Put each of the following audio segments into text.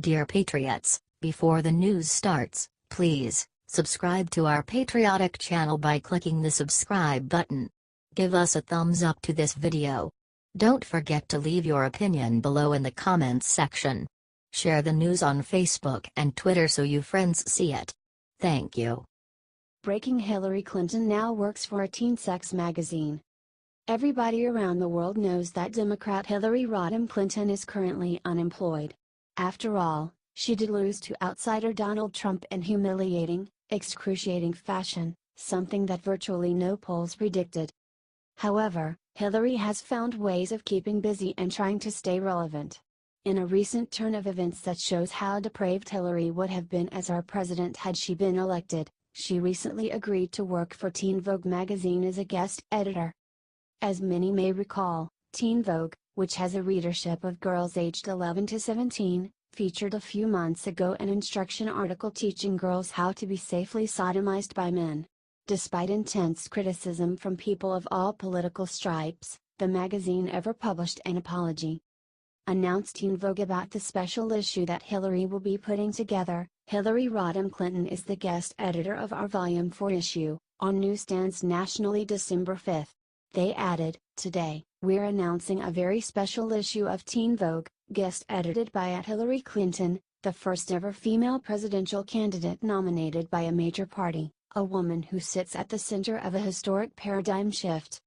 Dear Patriots, before the news starts, please subscribe to our patriotic channel by clicking the subscribe button. Give us a thumbs up to this video. Don't forget to leave your opinion below in the comments section. Share the news on Facebook and Twitter so your friends see it. Thank you. Breaking: Hillary Clinton now works for a teen sex magazine. Everybody around the world knows that Democrat Hillary Rodham Clinton is currently unemployed. After all, she did lose to outsider Donald Trump in humiliating, excruciating fashion, something that virtually no polls predicted. However, Hillary has found ways of keeping busy and trying to stay relevant. In a recent turn of events that shows how depraved Hillary would have been as our president had she been elected, she recently agreed to work for Teen Vogue magazine as a guest editor. As many may recall, Teen Vogue, which has a readership of girls aged 11 to 17, featured a few months ago an instruction article teaching girls how to be safely sodomized by men. Despite intense criticism from people of all political stripes, the magazine never published an apology. Announced Teen Vogue about the special issue that Hillary will be putting together. Hillary Rodham Clinton is the guest editor of our Volume 4 issue, on newsstands nationally December 5. They added, "Today, we're announcing a very special issue of Teen Vogue, guest edited by Hillary Clinton, the first ever female presidential candidate nominated by a major party, a woman who sits at the center of a historic paradigm shift."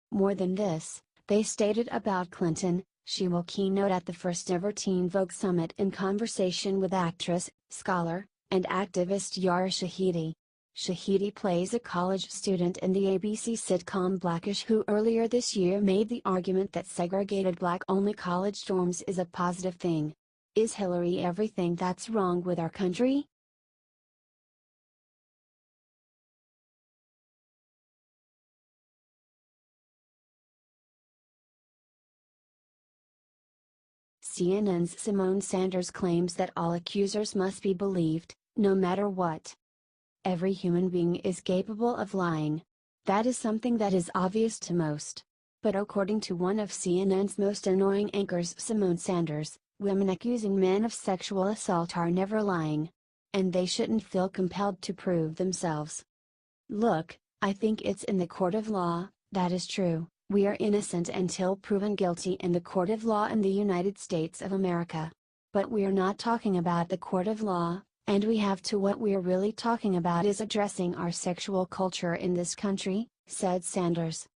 More than this, they stated about Clinton, she will keynote at the first ever Teen Vogue Summit in conversation with actress, scholar, and activist Kari Sheffield. Shahidi plays a college student in the ABC sitcom Blackish, who earlier this year made the argument that segregated black-only college dorms is a positive thing. Is Hillary everything that's wrong with our country? CNN's Symone Sanders claims that all accusers must be believed, no matter what. Every human being is capable of lying. That is something that is obvious to most. But according to one of CNN's most annoying anchors, Symone Sanders, women accusing men of sexual assault are never lying. And they shouldn't feel compelled to prove themselves. Look, I think it's in the court of law, that is true. We are innocent until proven guilty in the court of law in the United States of America. But we are not talking about the court of law. And we have to. What we're really talking about is addressing our sexual culture in this country, said Sanders.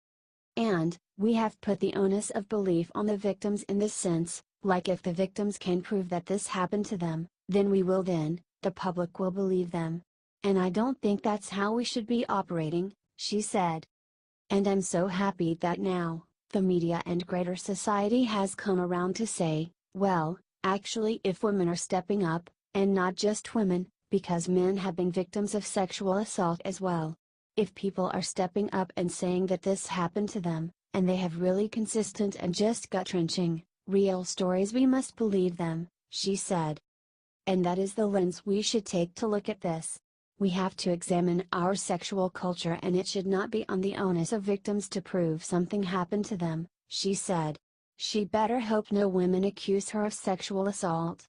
And, we have put the onus of belief on the victims in this sense, like if the victims can prove that this happened to them, then the public will believe them. And I don't think that's how we should be operating, she said. And I'm so happy that now, the media and greater society has come around to say, well, actually if women are stepping up, and not just women, because men have been victims of sexual assault as well. If people are stepping up and saying that this happened to them, and they have really consistent and just gut-wrenching, real stories, we must believe them, she said. And that is the lens we should take to look at this. We have to examine our sexual culture, and it should not be on the onus of victims to prove something happened to them, she said. She better hope no women accuse her of sexual assault.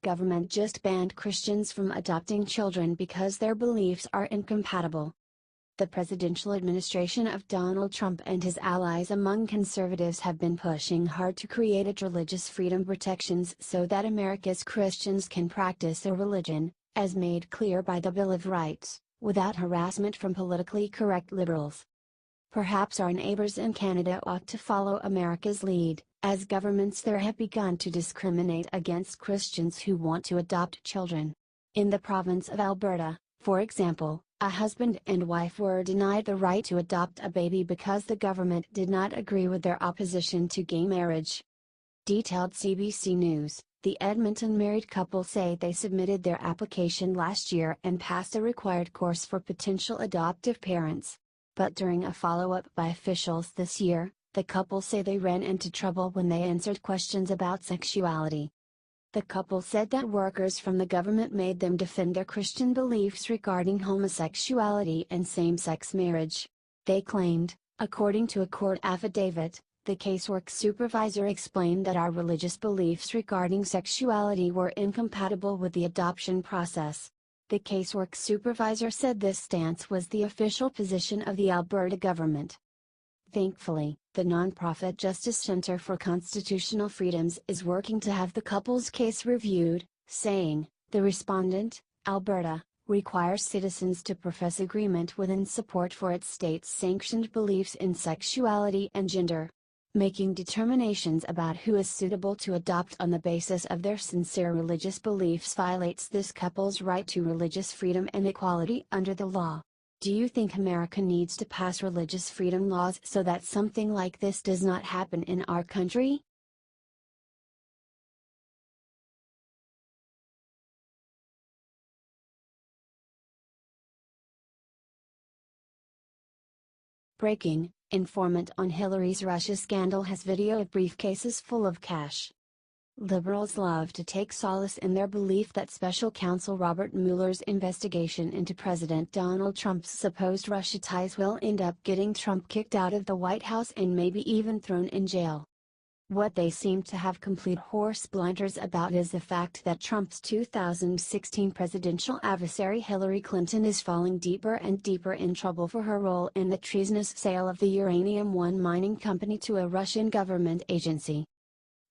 Government just banned Christians from adopting children because their beliefs are incompatible. The presidential administration of Donald Trump and his allies among conservatives have been pushing hard to create religious freedom protections so that America's Christians can practice their religion, as made clear by the Bill of Rights, without harassment from politically correct liberals. Perhaps our neighbors in Canada ought to follow America's lead, as governments there have begun to discriminate against Christians who want to adopt children. In the province of Alberta, for example, a husband and wife were denied the right to adopt a baby because the government did not agree with their opposition to gay marriage. Detailed CBC News, the Edmonton married couple say they submitted their application last year and passed a required course for potential adoptive parents. But during a follow-up by officials this year, the couple say they ran into trouble when they answered questions about sexuality. The couple said that workers from the government made them defend their Christian beliefs regarding homosexuality and same-sex marriage. They claimed, according to a court affidavit, the casework supervisor explained that our religious beliefs regarding sexuality were incompatible with the adoption process. The casework supervisor said this stance was the official position of the Alberta government. Thankfully, the nonprofit Justice Center for Constitutional Freedoms is working to have the couple's case reviewed, saying, the respondent, Alberta, requires citizens to profess agreement with and support for its state's sanctioned beliefs in sexuality and gender. Making determinations about who is suitable to adopt on the basis of their sincere religious beliefs violates this couple's right to religious freedom and equality under the law. Do you think America needs to pass religious freedom laws so that something like this does not happen in our country? Breaking: informant on Hillary's Russia scandal has video of briefcases full of cash. Liberals love to take solace in their belief that special counsel Robert Mueller's investigation into President Donald Trump's supposed Russia ties will end up getting Trump kicked out of the White House and maybe even thrown in jail. What they seem to have complete horse blinders about is the fact that Trump's 2016 presidential adversary Hillary Clinton is falling deeper and deeper in trouble for her role in the treasonous sale of the Uranium One mining company to a Russian government agency.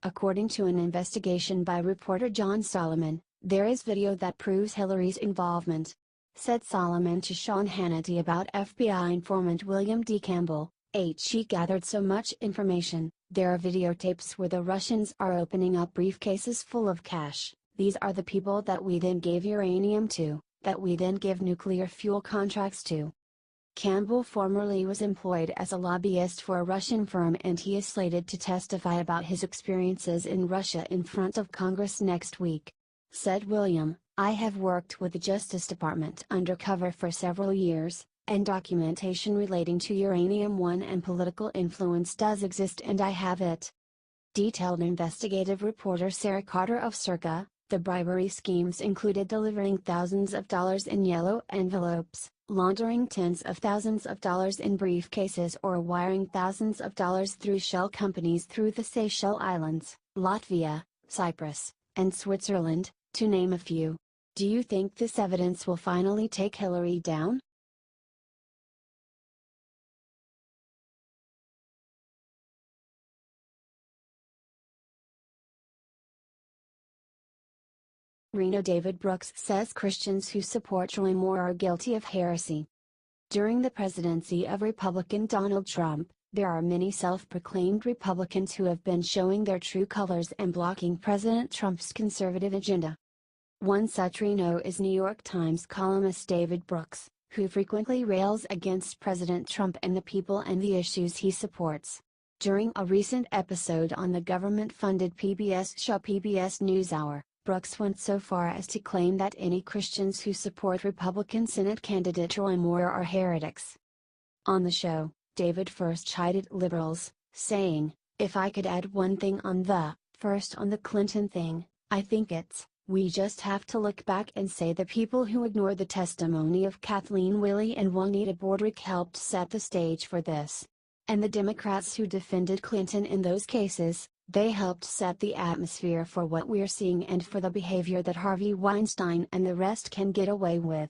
According to an investigation by reporter John Solomon, there is video that proves Hillary's involvement. Said Solomon to Sean Hannity about FBI informant William D. Campbell, She gathered so much information. There are videotapes where the Russians are opening up briefcases full of cash. These are the people that we then gave uranium to, that we then give nuclear fuel contracts to. Campbell formerly was employed as a lobbyist for a Russian firm and he is slated to testify about his experiences in Russia in front of Congress next week. Said William, I have worked with the Justice Department undercover for several years, and documentation relating to Uranium One and political influence does exist and I have it. Detailed investigative reporter Sarah Carter of Circa, the bribery schemes included delivering thousands of dollars in yellow envelopes, laundering tens of thousands of dollars in briefcases or wiring thousands of dollars through shell companies through the Seychelles Islands, Latvia, Cyprus, and Switzerland, to name a few. Do you think this evidence will finally take Hillary down? Reno David Brooks says Christians who support Roy Moore are guilty of heresy. During the presidency of Republican Donald Trump, there are many self-proclaimed Republicans who have been showing their true colors and blocking President Trump's conservative agenda. One such Reno is New York Times columnist David Brooks, who frequently rails against President Trump and the people and the issues he supports. During a recent episode on the government-funded PBS show PBS NewsHour, Brooks went so far as to claim that any Christians who support Republican Senate candidate Roy Moore are heretics. On the show, David first chided liberals, saying, if I could add one thing on the Clinton thing, I think it's, we just have to look back and say the people who ignored the testimony of Kathleen Willey and Juanita Borderick helped set the stage for this. And the Democrats who defended Clinton in those cases, they helped set the atmosphere for what we're seeing and for the behavior that Harvey Weinstein and the rest can get away with.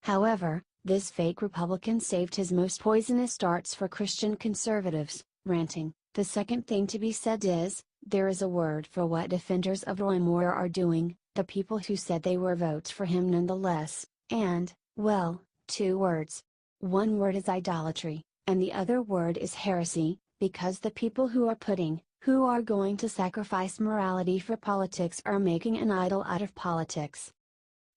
However, this fake Republican saved his most poisonous darts for Christian conservatives, ranting, the second thing to be said is, there is a word for what defenders of Roy Moore are doing, the people who said they were votes for him nonetheless, and, well, two words. One word is idolatry, and the other word is heresy, because the people who are going to sacrifice morality for politics are making an idol out of politics.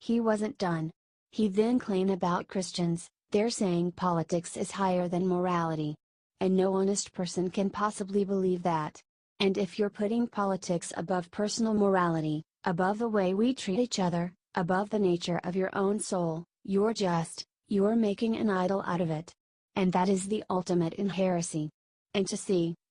He wasn't done. He then claimed about Christians, they're saying politics is higher than morality. And no honest person can possibly believe that. And if you're putting politics above personal morality, above the way we treat each other, above the nature of your own soul, you're making an idol out of it. And that is the ultimate in heresy. And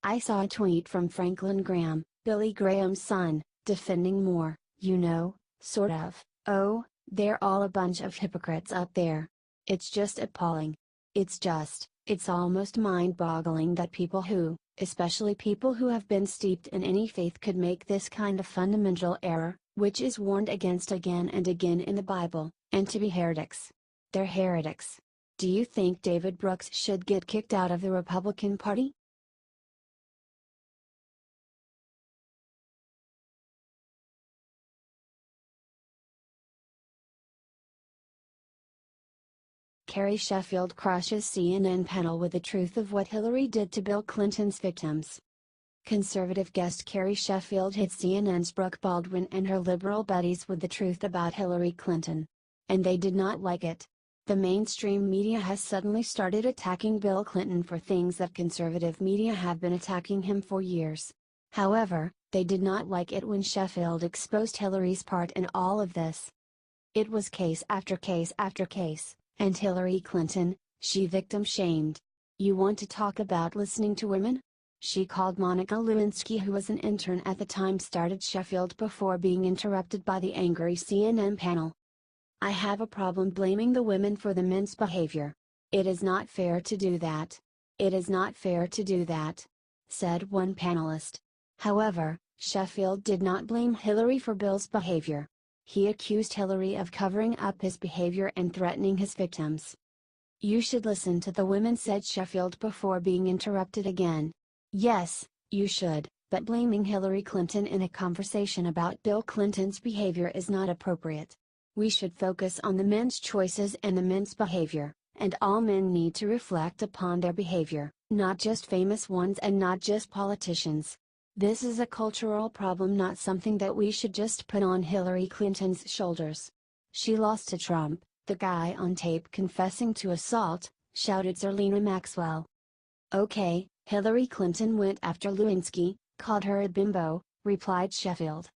I saw a tweet from Franklin Graham, Billy Graham's son, defending Moore, You know, sort of. Oh, they're all a bunch of hypocrites up there. It's just appalling. It's almost mind-boggling that people who, especially people who have been steeped in any faith, could make this kind of fundamental error, which is warned against again and again in the Bible, and to be heretics. They're heretics. Do you think David Brooks should get kicked out of the Republican Party? Kari Sheffield crushes CNN panel with the truth of what Hillary did to Bill Clinton's victims. Conservative guest Kari Sheffield hit CNN's Brooke Baldwin and her liberal buddies with the truth about Hillary Clinton. And they did not like it. The mainstream media has suddenly started attacking Bill Clinton for things that conservative media have been attacking him for years. However, they did not like it when Sheffield exposed Hillary's part in all of this. It was case after case after case. And Hillary Clinton, she victim shamed. You want to talk about listening to women? She called Monica Lewinsky, who was an intern at the time, started Sheffield before being interrupted by the angry CNN panel. I have a problem blaming the women for the men's behavior. It is not fair to do that. It is not fair to do that, said one panelist. However, Sheffield did not blame Hillary for Bill's behavior. He accused Hillary of covering up his behavior and threatening his victims. You should listen to the women, said Sheffield before being interrupted again. Yes, you should, but blaming Hillary Clinton in a conversation about Bill Clinton's behavior is not appropriate. We should focus on the men's choices and the men's behavior, and all men need to reflect upon their behavior, not just famous ones and not just politicians. This is a cultural problem, not something that we should just put on Hillary Clinton's shoulders. She lost to Trump, the guy on tape confessing to assault, shouted Zerlina Maxwell. Okay, Hillary Clinton went after Lewinsky, called her a bimbo, replied Sheffield.